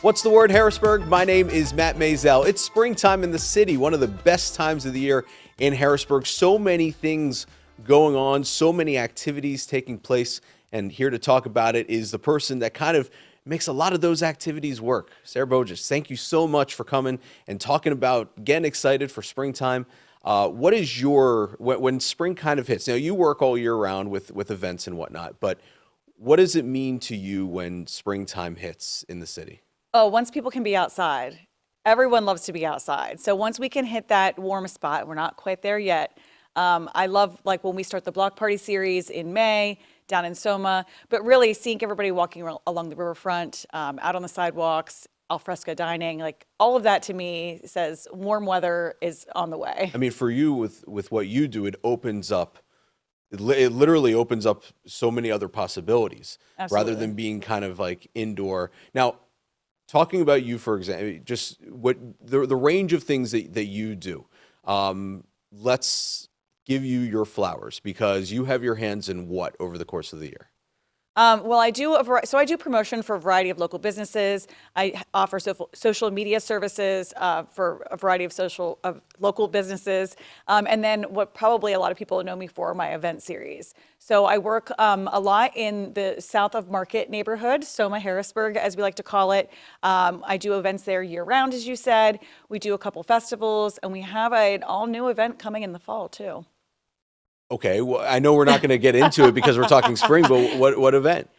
What's the word, Harrisburg? My name is Matt Maisel. It's springtime in the city, one of the best times of the year in Harrisburg. So many things going on, so many activities taking place, and here to talk about it is the person that kind of makes a lot of those activities work. Sara Bozich, thank you so much for coming and talking about getting excited for springtime. What is when spring kind of hits? Now, you work all year round with events and whatnot, but what does it mean to you when springtime hits in the city? Oh, once people can be outside, everyone loves to be outside. So once we can hit that warm spot, we're not quite there yet. I love like when we start the block party series in May down in SoMa, but really seeing everybody walking along the riverfront, out on the sidewalks, al fresco dining, like all of that to me says warm weather is on the way. I mean, for you with what you do, it literally opens up so many other possibilities. Absolutely. Rather than being kind of like indoor. Now, talking about you, for example, just what the range of things that you do. Let's give you your flowers because you have your hands in what over the course of the year? Well, I do I do promotion for a variety of local businesses. I offer social media services for a variety of local businesses, and then what probably a lot of people know me for, my event series. So I work a lot in the south of Market neighborhood, SoMa Harrisburg, as we like to call it. I do events there year round, as you said. We do a couple festivals, and we have an all-new event coming in the fall too. Okay, well, I know we're not going to get into it because we're talking spring, but what event?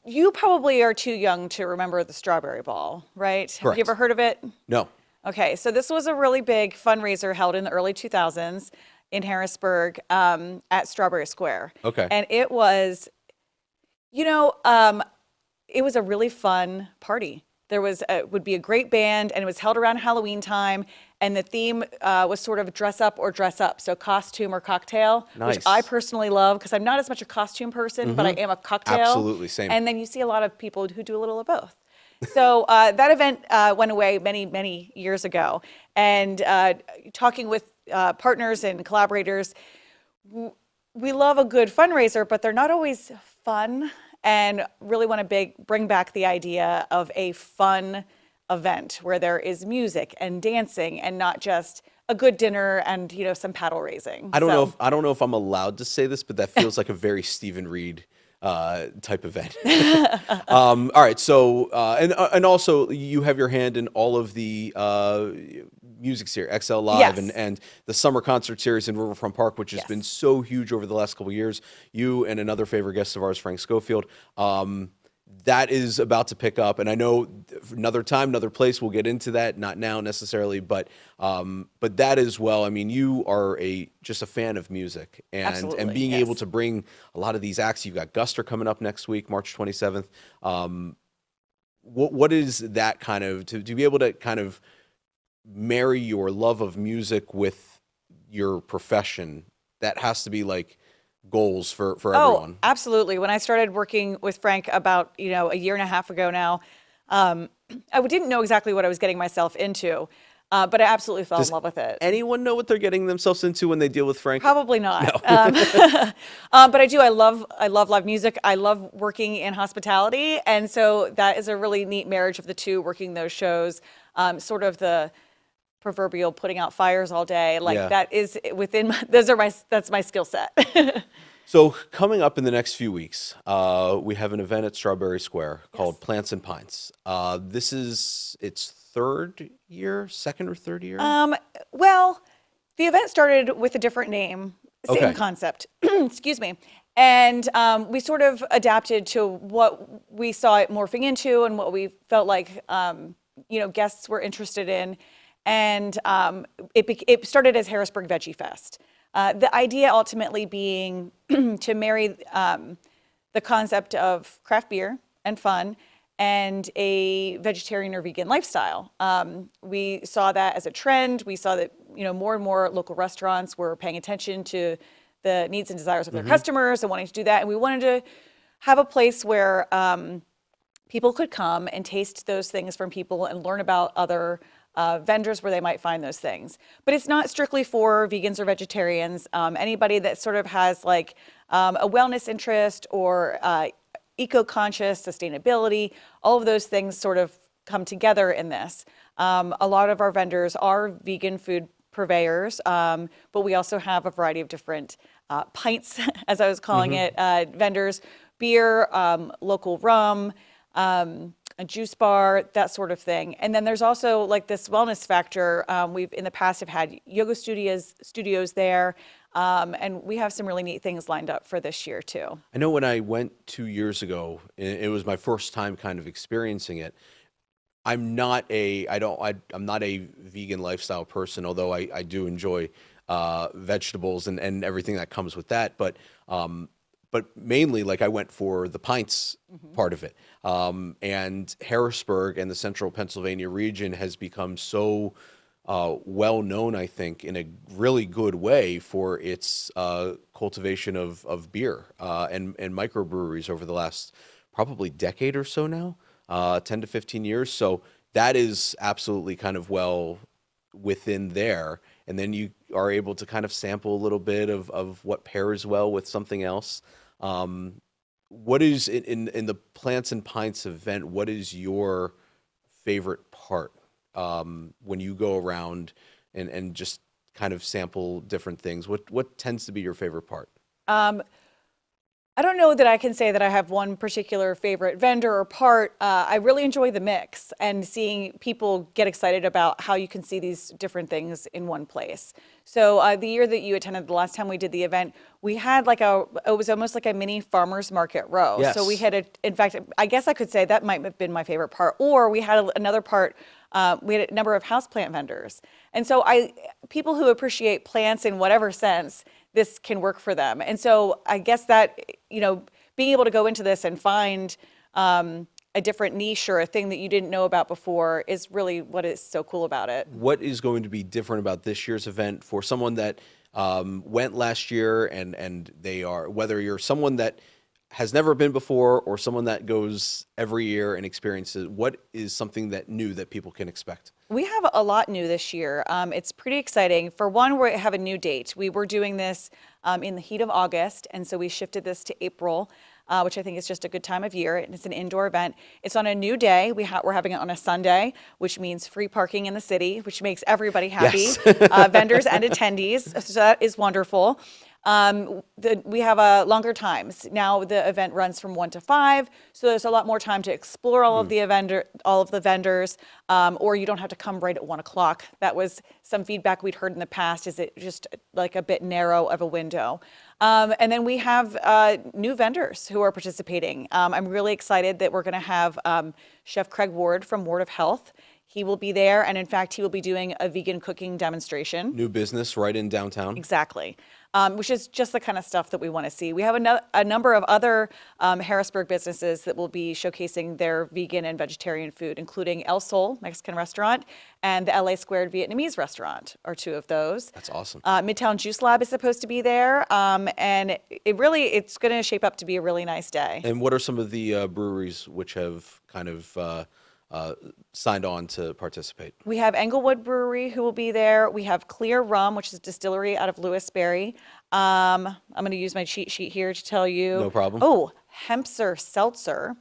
You probably are too young to remember the Strawberry Ball, right? Correct. Have you ever heard of it? No. Okay, so this was a really big fundraiser held in the early 2000s in Harrisburg at Strawberry Square. Okay. And it was, it was a really fun party. There would be a great band, and it was held around Halloween time, and the theme was sort of dress up or dress up, so costume or cocktail, Nice. which I personally love because I'm not as much a costume person, but I am a cocktail. Absolutely, same. And then you see a lot of people who do a little of both. So that event went away many, many years ago, and talking with partners and collaborators, we love a good fundraiser, but they're not always fun. And really want to bring back the idea of a fun event where there is music and dancing and not just a good dinner and some paddle raising. I don't know if I'm allowed to say this, but that feels like a very Stephen Reed type event. All right, so and also you have your hand in all of the music series, XL Live, Yes. and the summer concert series in Riverfront Park, which has Yes. been so huge over the last couple of years. You and another favorite guest of ours, Frank Schofield. That is about to pick up, and I know another time, another place, we'll get into that. Not now necessarily, but that as well. I mean, you are just a fan of music, and being yes. able to bring a lot of these acts. You've got Guster coming up next week, March 27th. What is that kind of to be able to kind of marry your love of music with your profession? That has to be like goals for everyone. Oh, absolutely. When I started working with Frank about, a year and a half ago now, I didn't know exactly what I was getting myself into, but I absolutely fell in love with it. Anyone know what they're getting themselves into when they deal with Frank? Probably not. No. But I do. I love live music. I love working in hospitality. And so that is a really neat marriage of the two, working those shows, sort of the proverbial putting out fires all day. Like Yeah. that is that's my skill set. So coming up in the next few weeks, we have an event at Strawberry Square called Plants Pints. This is its second or third year? Well, the event started with a different name, same Okay. concept, excuse me. And we sort of adapted to what we saw it morphing into and what we felt like, guests were interested in. And it started as Harrisburg Veggie Fest. The idea ultimately being to marry the concept of craft beer and fun and a vegetarian or vegan lifestyle. We saw that as a trend. We saw that more and more local restaurants were paying attention to the needs and desires of their customers and wanting to do that. And we wanted to have a place where people could come and taste those things from people and learn about other vendors where they might find those things. But it's not strictly for vegans or vegetarians. Anybody that sort of has like a wellness interest or eco-conscious, sustainability, all of those things sort of come together in this. A lot of our vendors are vegan food purveyors, but we also have a variety of different pints, as I was calling it, vendors, beer, local rum, a juice bar, that sort of thing. And then there's also like this wellness factor. We've in the past have had yoga studios there, and we have some really neat things lined up for this year too. I know when I went 2 years ago, it was my first time kind of experiencing it. I'm not I'm not a vegan lifestyle person, although I do enjoy vegetables and everything that comes with that. But mainly, like I went for the pints part of it. And Harrisburg and the central Pennsylvania region has become so well known, I think, in a really good way for its cultivation of beer and microbreweries over the last probably decade or so now, 10 to 15 years. So that is absolutely kind of well within there. And then you are able to kind of sample a little bit of what pairs well with something else. What is in the Plants and Pints event? What is your favorite part when you go around and just kind of sample different things? What tends to be your favorite part? I don't know that I can say that I have one particular favorite vendor or part. I really enjoy the mix and seeing people get excited about how you can see these different things in one place. So the year that you attended, the last time we did the event, we had it was almost like a mini farmer's market row. Yes. So we had, in fact, I guess I could say that might have been my favorite part. Or we had another part, we had a number of houseplant vendors. And so people who appreciate plants in whatever sense, this can work for them. And so I guess that, being able to go into this and find a different niche or a thing that you didn't know about before is really what is so cool about it. What is going to be different about this year's event for someone that went last year and they are, whether you're someone that has never been before or someone that goes every year and experiences, what is something that new that people can expect? We have a lot new this year. It's pretty exciting. For one, we have a new date. We were doing this in the heat of August, and so we shifted this to April, which I think is just a good time of year. And it's an indoor event. It's on a new day. We're having it on a Sunday, which means free parking in the city, which makes everybody happy, yes. Vendors and attendees. So that is wonderful. We have longer times. Now the event runs from 1 to 5, so there's a lot more time to explore all of the vendors, or you don't have to come right at 1 o'clock. That was some feedback we'd heard in the past, is it just like a bit narrow of a window. And then we have new vendors who are participating. I'm really excited that we're going to have Chef Craig Ward from Ward of Health. He will be there, and in fact, he will be doing a vegan cooking demonstration. New business right in downtown. Exactly, which is just the kind of stuff that we want to see. We have a number of other Harrisburg businesses that will be showcasing their vegan and vegetarian food, including El Sol Mexican restaurant and the LA Squared Vietnamese restaurant are two of those. That's awesome. Midtown Juice Lab is supposed to be there, and it's going to shape up to be a really nice day. And what are some of the breweries which have kind of signed on to participate? We have Englewood Brewery who will be there. We have Clear Rum, which is a distillery out of Lewisberry. I'm going to use my cheat sheet here to tell you. No problem. Oh, Hempster Seltzer.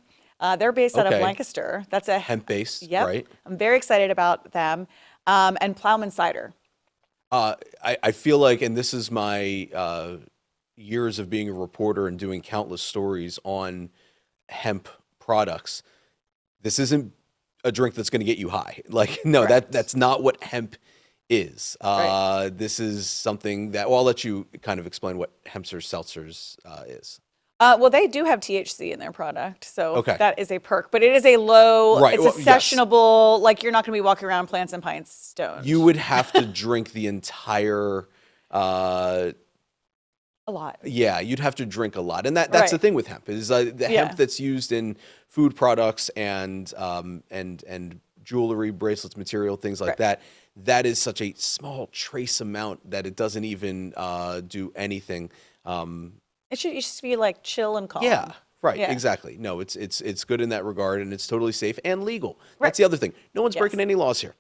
They're based out of Lancaster. That's a hemp-based, yep. Right? I'm very excited about them. And Plowman Cider. I feel like, and this is my years of being a reporter and doing countless stories on hemp products, this isn't a drink that's going to get you high. Like, no, that's not what hemp is. Right. This is something that, well, I'll let you kind of explain what Hempster Seltzers is. Well, they do have THC in their product, so that is a perk. But it is a low, right. It's a sessionable, like you're not going to be walking around Plants and Pints stoned. You would have to drink the entire... a lot. Yeah, you'd have to drink a lot. And that's the thing with hemp, is the hemp that's used in food products and jewelry, bracelets, material, things like that. That is such a small trace amount that it doesn't even do anything. It should just be like chill and calm. Yeah, right. Yeah. Exactly. No, it's good in that regard, and it's totally safe and legal. That's the other thing. No one's breaking any laws here.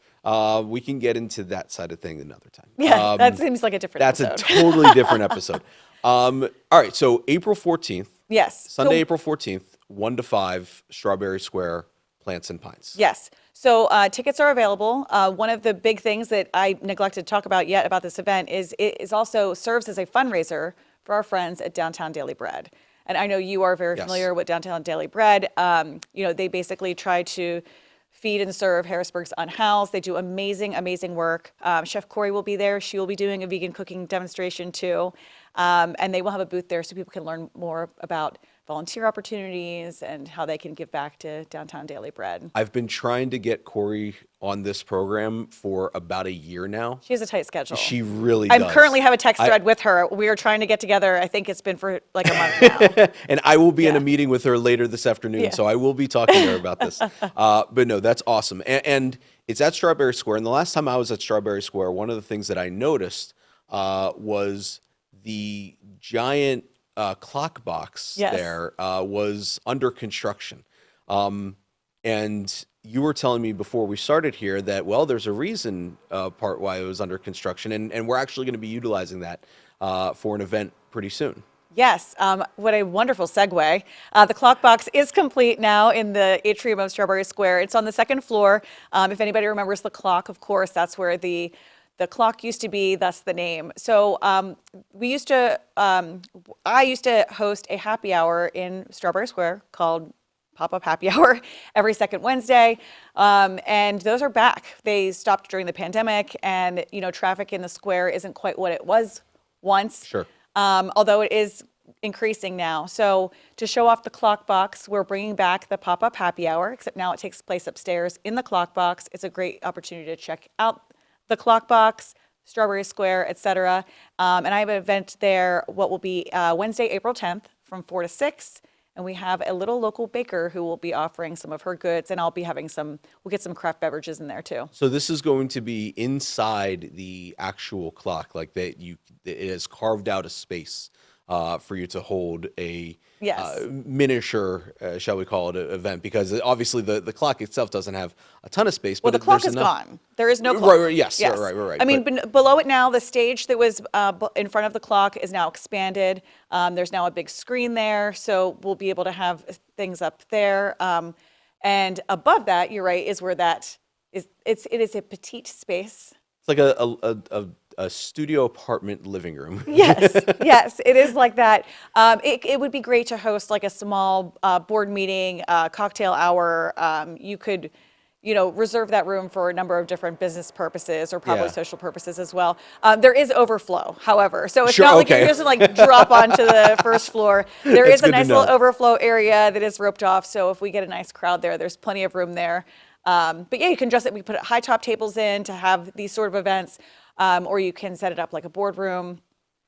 We can get into that side of thing another time. Yeah, that seems like a different episode. That's a totally different episode. All right, so April 14th. Yes. Sunday, April 14th, 1 to 5, Strawberry Square, Plants and Pints. Yes. So tickets are available. One of the big things that I neglected to talk about yet about this event is it is also serves as a fundraiser for our friends at Downtown Daily Bread. And I know you are very Yes. familiar with Downtown Daily Bread. They basically try to feed and serve Harrisburg's unhoused. They do amazing, amazing work. Chef Corey will be there. She will be doing a vegan cooking demonstration too. And they will have a booth there so people can learn more about volunteer opportunities and how they can give back to Downtown Daily Bread. I've been trying to get Corey on this program for about a year now. She has a tight schedule. She really I does. currently have a text thread with her. We are trying to get together. I think it's been for like a month now. And I will be in a Yeah. meeting with her later this afternoon, Yeah. so I will be talking to her about this. But no, that's awesome. And it's at Strawberry Square. And the last time I was at Strawberry Square, one of the things that I noticed was the giant clock box Yes. there was under construction. And you were telling me before we started here that, well, there's a reason part why it was under construction. And we're actually going to be utilizing that for an event pretty soon. Yes, what a wonderful segue. The clock box is complete now in the atrium of Strawberry Square. It's on the second floor. If anybody remembers the clock, of course, that's where the clock used to be, thus the name. So I used to host a happy hour in Strawberry Square called Pop-Up Happy Hour every second Wednesday. And those are back. They stopped during the pandemic, and traffic in the square isn't quite what it was once. Sure. Although it is increasing now. So to show off the clock box, we're bringing back the pop-up happy hour, except now it takes place upstairs in the clock box. It's a great opportunity to check out the clock box, Strawberry Square, etc. And I have an event there, what will be Wednesday, April 10th from 4 to 6. And we have a little local baker who will be offering some of her goods, and I'll be having we'll get some craft beverages in there too. So this is going to be inside the actual clock, like it has carved out a space for you to hold a Yes. miniature, shall we call it, event, because obviously the clock itself doesn't have a ton of space. Well, but the clock there's is enough. gone. There is no clock. Right, yes, right. I mean, below it now, the stage that was in front of the clock is now expanded. There's now a big screen there, so we'll be able to have things up there. And above that, you're right, is where that is. It is a petite space. It's like a studio apartment living room. Yes, yes, it is like that. It would be great to host like a small board meeting, cocktail hour. You could, reserve that room for a number of different business purposes or probably Yeah. social purposes as well. There is overflow, however, so it's Sure, not like okay. you're just like drop onto the first floor. There That's is a good to nice little know. overflow area that is roped off, so if we get a nice crowd there, there's plenty of room there. But yeah, you can dress it. We put high top tables in to have these sort of events, or you can set it up like a boardroom.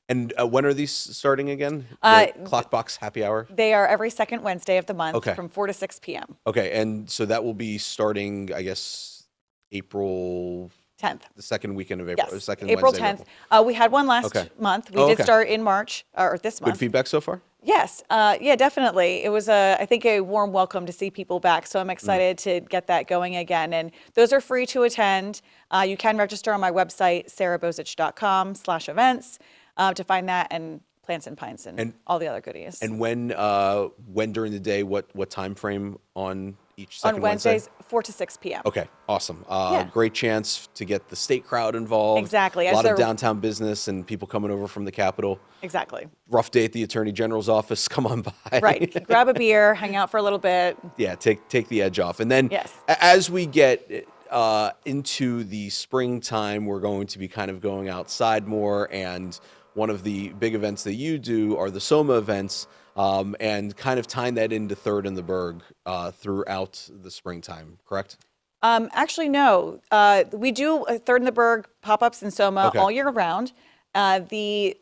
And when are these starting again? The clock box happy hour? They are every second Wednesday of the month Okay. from 4 to 6 p.m. Okay, and so that will be starting, I guess, April, 10th. the second weekend of April, Yes, second April Wednesday of 10th. April. We had one last Okay. month. We Oh, did okay. start in March, or this Good month. feedback so far? Yes, yeah, definitely. It was, I think, a warm welcome to see people back. So I'm excited to get that going again. And those are free to attend. You can register on my website, sarabozich.com/events, to find that, and Plants and Pints and all the other goodies. And when during the day, what time frame on each on second Wednesday? Wednesdays, 4 to 6 p.m. Okay, awesome. Yeah. Great chance to get the state crowd involved. Exactly. A As lot of they're- downtown business and people coming over from the Capitol. Exactly. Rough day at the Attorney General's office. Come on by. Right. Grab a beer, hang out for a little bit. Yeah, take the edge off. And then Yes. as we get into the springtime, we're going to be kind of going outside more. And one of the big events that you do are the SoMa events, and kind of tying that into Third in the Burg throughout the springtime, correct? Actually, no. We do Third in the Burg pop-ups in SoMa Okay. all year round. The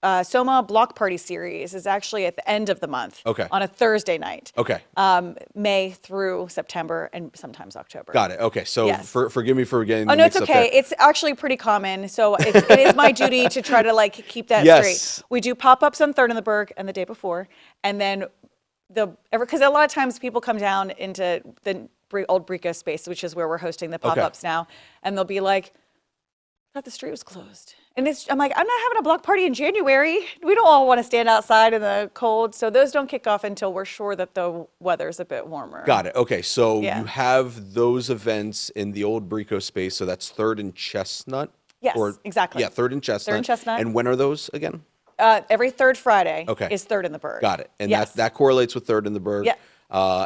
SoMa Block Party series is actually at the end of the month. Okay. On a Thursday night. Okay. May through September and sometimes October. Got it. Okay. So Yes. forgive me for getting Oh, the no, mix it's up okay. there. It's actually pretty common. So it is my duty to try to keep that Yes. straight. We do pop-ups on Third in the Burg and the day before. And then because a lot of times people come down into the old Brico space, which is where we're hosting the pop-ups now. And they'll be like, I thought the street was closed. And I'm like, I'm not having a block party in January. We don't all want to stand outside in the cold. So those don't kick off until we're sure that the weather's a bit warmer. Got it. Okay, so Yeah. you have those events in the old Brico space. So that's Third and Chestnut. Yes, exactly. Yeah, Third and Chestnut. Third and Chestnut. And when are those again? Every third Friday Okay. is Third in the Burg. Got it. And yes. that correlates with Third in the Burg. Yeah.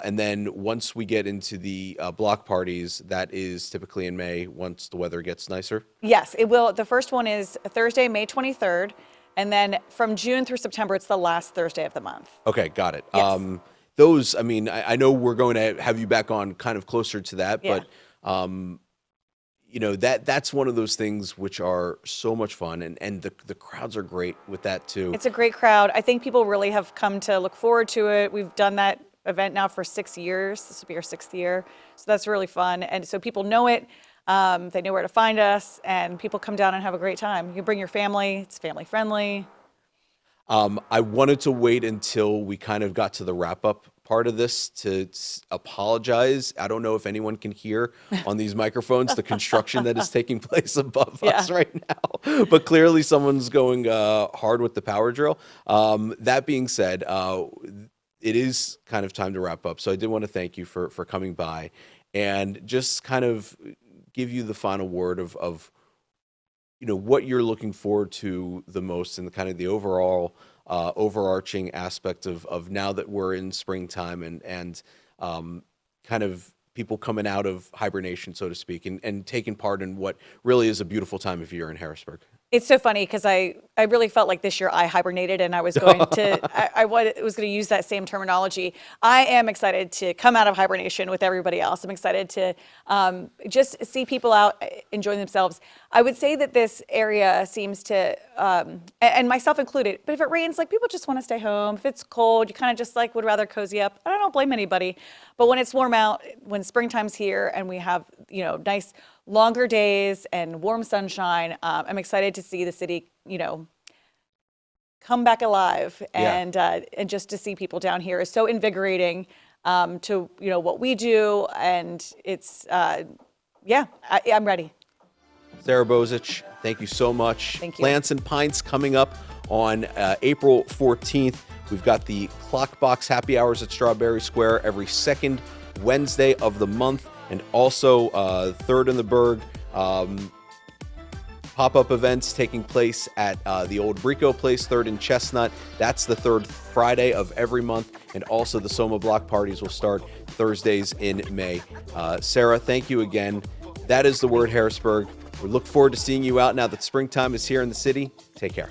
And then once we get into the block parties, that is typically in May once the weather gets nicer. Yes, it will. The first one is Thursday, May 23rd. And then from June through September, it's the last Thursday of the month. Okay, got it. Yes. Those, I mean, I know we're going to have you back on kind of closer to that, Yeah. but you know, that's one of those things which are so much fun, and the crowds are great with that too. It's a great crowd. I think people really have come to look forward to it. We've done that event now for 6 years. This will be our 6th year. So that's really fun. And so people know it. They know where to find us, and people come down and have a great time. You can bring your family. It's family friendly. I wanted to wait until we kind of got to the wrap up part of this to apologize. I don't know if anyone can hear on these microphones the construction that is taking place above us right now, but clearly someone's going hard with the power drill. That being said, it is kind of time to wrap up. So I did want to thank you for coming by and just kind of give you the final word of you know, what you're looking forward to the most and kind of the overall overarching aspect of now that we're in springtime and kind of people coming out of hibernation, so to speak, and taking part in what really is a beautiful time of year in Harrisburg. It's so funny because I really felt like this year I hibernated, and I was going to I was going to use that same terminology. I am excited to come out of hibernation with everybody else. I'm excited to just see people out enjoying themselves. I would say that this area seems to, and myself included, but if it rains, like people just want to stay home. If it's cold, you kind of just like would rather cozy up. I don't blame anybody. But when it's warm out, when springtime's here and we have, you know, nice longer days and warm sunshine, I'm excited to see the city, you know, come back alive, and just to see people down here is so invigorating to, you know, what we do, and it's I'm ready. Sara Bozich, thank you so much. Thank you. Plants and Pints coming up on April 14th. We've got the Clock Box Happy Hours at Strawberry Square every second Wednesday of the month, and also Third in the Burg pop-up events taking place at the old Brico place, Third and Chestnut. That's the third Friday of every month, and also the SoMa Block Parties will start Thursdays in May. Sara, thank you again. That is The Word Harrisburg. We look forward to seeing you out now that springtime is here in the city. Take care.